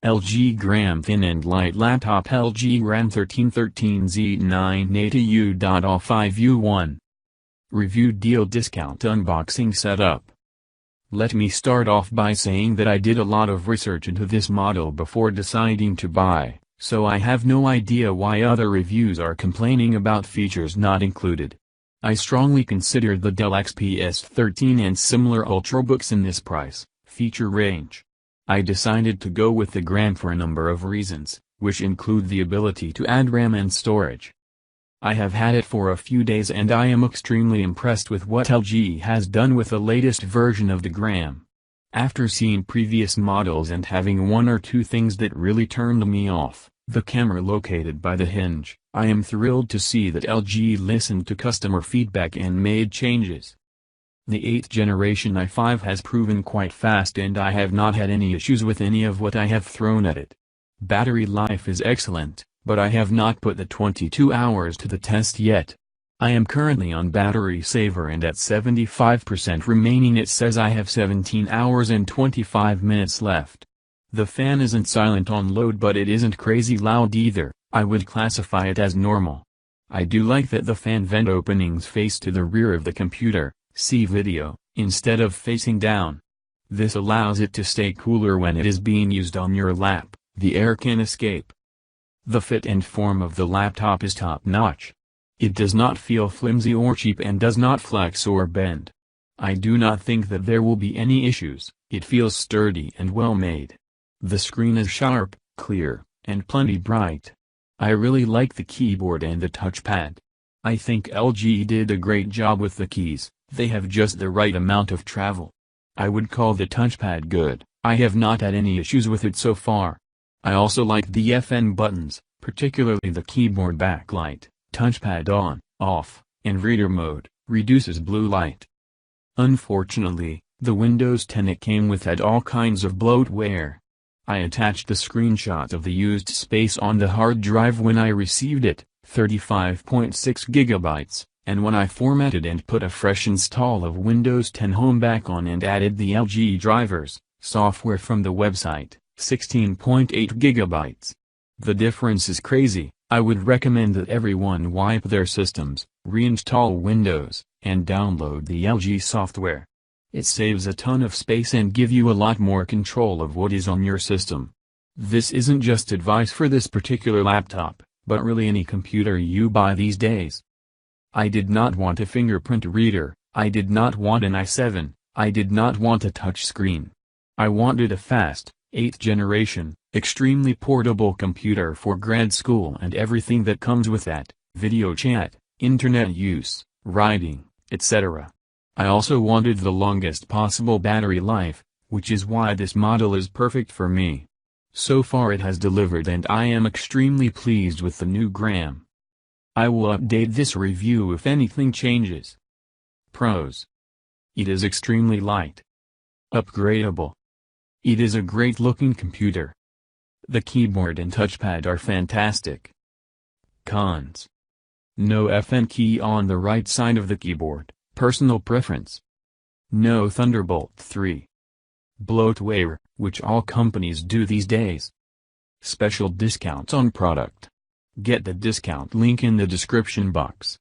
LG Gram Thin and Light Laptop LG Gram 13Z980-U.AAW5U1 Review Deal Discount Unboxing Setup. Let me start off by saying that I did a lot of research into this model before deciding to buy, so I have no idea why other reviews are complaining about features not included. I strongly considered the Dell XPS 13 and similar Ultrabooks in this price, feature range. I decided to go with the Gram for a number of reasons, which include the ability to add RAM and storage. I have had it for a few days and I am extremely impressed with what LG has done with the latest version of the Gram. After seeing previous models and having one or two things that really turned me off, the camera located by the hinge, I am thrilled to see that LG listened to customer feedback and made changes. The 8th generation i5 has proven quite fast and I have not had any issues with any of what I have thrown at it. Battery life is excellent, but I have not put the 22 hours to the test yet. I am currently on Battery Saver and at 75% remaining it says I have 17 hours and 25 minutes left. The fan isn't silent on load but it isn't crazy loud either. I would classify it as normal. I do like that the fan vent openings face to the rear of the computer, see video, instead of facing down. This allows it to stay cooler when it is being used on your lap, the air can escape. The fit and form of the laptop is top-notch. It does not feel flimsy or cheap and does not flex or bend. I do not think that there will be any issues, it feels sturdy and well made. The screen is sharp, clear, and plenty bright. I really like the keyboard and the touchpad. I think LG did a great job with the keys, they have just the right amount of travel. I would call the touchpad good, I have not had any issues with it so far. I also like the FN buttons, particularly the keyboard backlight, touchpad on, off, and reader mode, reduces blue light. Unfortunately, the Windows 10 it came with had all kinds of bloatware. I attached the screenshot of the used space on the hard drive when I received it, 35.6 GB, and when I formatted and put a fresh install of Windows 10 Home back on and added the LG drivers, software from the website, 16.8 GB. The difference is crazy. I would recommend that everyone wipe their systems, reinstall Windows, and download the LG software. It saves a ton of space and give you a lot more control of what is on your system. This isn't just advice for this particular laptop, but really any computer you buy these days. I did not want a fingerprint reader, I did not want an i7, I did not want a touch screen. I wanted a fast, 8th generation, extremely portable computer for grad school and everything that comes with that, video chat, internet use, writing, etc. I also wanted the longest possible battery life, which is why this model is perfect for me. So far it has delivered and I am extremely pleased with the new Gram. I will update this review if anything changes. Pros. It is extremely light. Upgradable. It is a great looking computer. The keyboard and touchpad are fantastic. Cons. No FN key on the right side of the keyboard, personal preference. No Thunderbolt 3. Bloatware, which all companies do these days. Special discounts on product. Get the discount link in the description box.